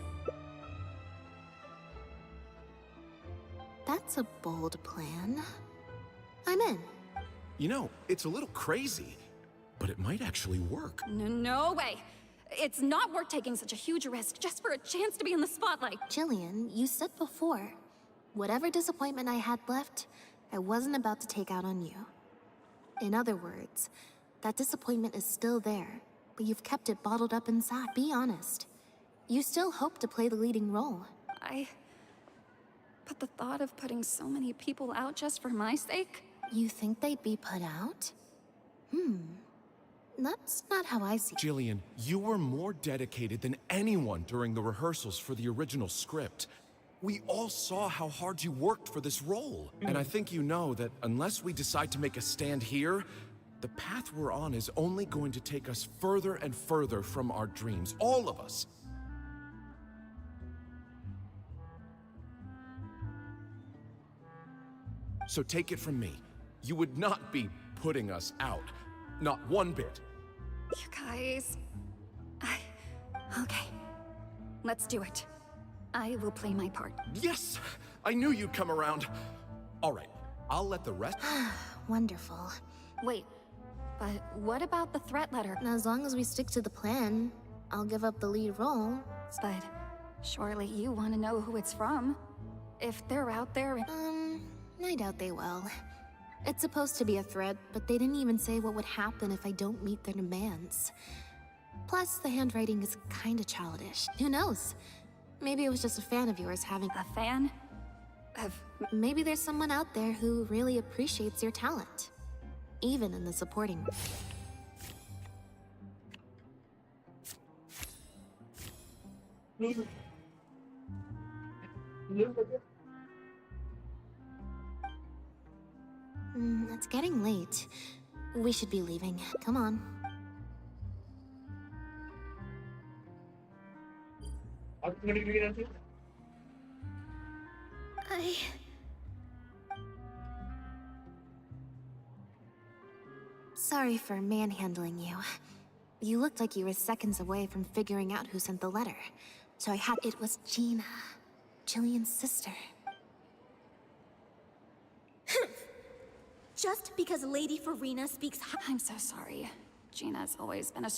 That's a bold plan. I'm in. You know, it's a little crazy, but it might actually work. No way. It's not worth taking such a huge risk just for a chance to be in the spotlight. Jillian, you said before, whatever disappointment I had left, I wasn't about to take out on you. In other words, that disappointment is still there, but you've kept it bottled up inside. Be honest. You still hope to play the leading role. But the thought of putting so many people out just for my sake? You think they'd be put out? That's not how I see it. Jillian, you were more dedicated than anyone during the rehearsals for the original script. We all saw how hard you worked for this role. And I think you know that unless we decide to make a stand here, the path we're on is only going to take us further and further from our dreams. All of us. So take it from me. You would not be putting us out. Not one bit. You guys... Okay. Let's do it. I will play my part. Yes! I knew you'd come around. All right, I'll let the rest... Wonderful. Wait, but what about the threat letter? As long as we stick to the plan, I'll give up the lead role. But surely you want to know who it's from. If they're out there and... I doubt they will. It's supposed to be a threat, but they didn't even say what would happen if I don't meet their demands. Plus, the handwriting is kinda childish. Who knows? Maybe it was just a fan of yours having... A fan? Maybe there's someone out there who really appreciates your talent. Even in the supporting... It's getting late. We should be leaving. Come on. Sorry for manhandling you. You looked like you were seconds away from figuring out who sent the letter. So I had... It was Gina, Jillian's sister. Just because Lady Farina speaks I'm so sorry. Gina's always been a...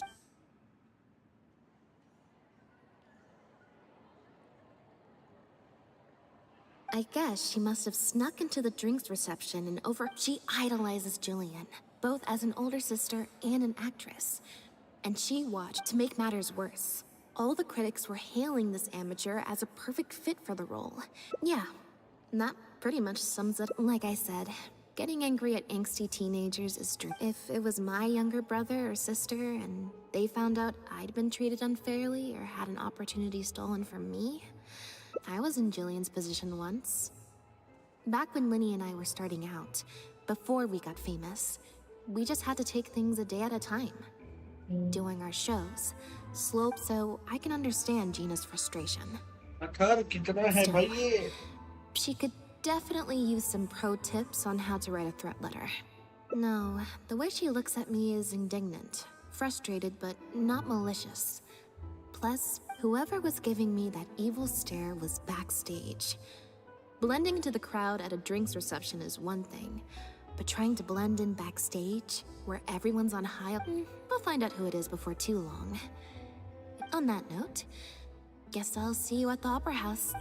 I guess she must have snuck into the drinks reception and She idolizes Jillian, both as an older sister and an actress. And she watched. To make matters worse, all the critics were hailing this amateur as a perfect fit for the role. Yeah, that pretty much sums it. Like I said, getting angry at angsty teenagers is true. If it was my younger brother or sister and they found out I'd been treated unfairly or had an opportunity stolen from me, I was in Jillian's position once. Back when Linny and I were starting out, before we got famous, we just had to take things a day at a time. Doing our shows, slope, so I can understand Gina's frustration. Still, she could definitely use some pro tips on how to write a threat letter. No, the way she looks at me is indignant, frustrated, but not malicious. Plus, whoever was giving me that evil stare was backstage. Blending into the crowd at a drinks reception is one thing, but trying to blend in backstage, where everyone's on high, we'll find out who it is before too long. On that note, guess I'll see you at the Opera House.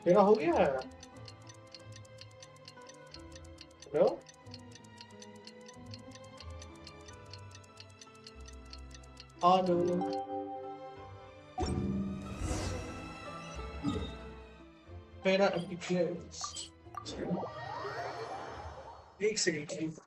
तेरा हो गया hello hello मेरा एक second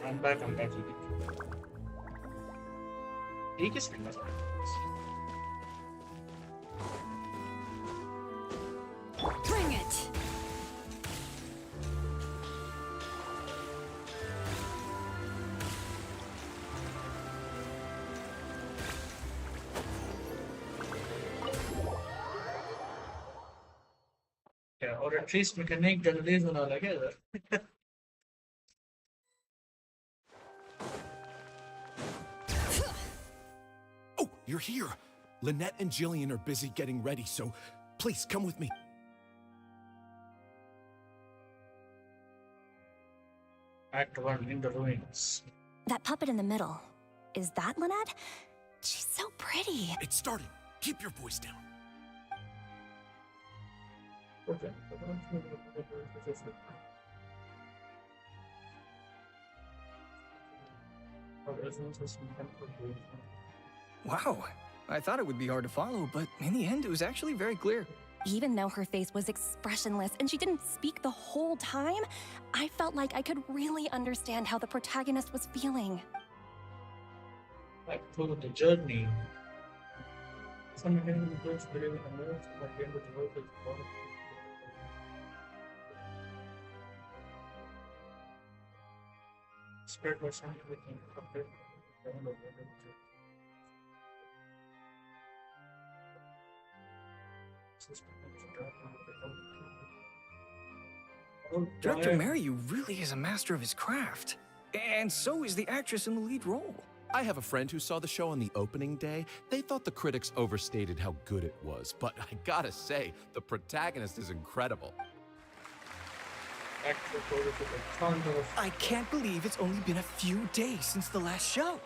I'm back. ठीक है sir Bring it! और at least mechanic जल्दी सुना लगे इधर Oh, you're here. Lynette and Jillian are busy getting ready, so please come with me. Act 1 in the ruins. That puppet in the middle. Is that Lynette? She's so pretty. It's starting. Keep your voice down. Okay. Wow, I thought it would be hard to follow, but in the end, it was actually very clear. Even though her face was expressionless and she didn't speak the whole time, I felt like I could really understand how the protagonist was feeling. Like through the journey. Some mechanical approach believe in the nerves, but again with the work is important. Spread by scientific and compared to the level of Director Mariyu really is a master of his craft. And so is the actress in the lead role. I have a friend who saw the show on the opening day. They thought the critics overstated how good it was, but I gotta say, the protagonist is incredible. I can't believe it's only been a few days since the last show.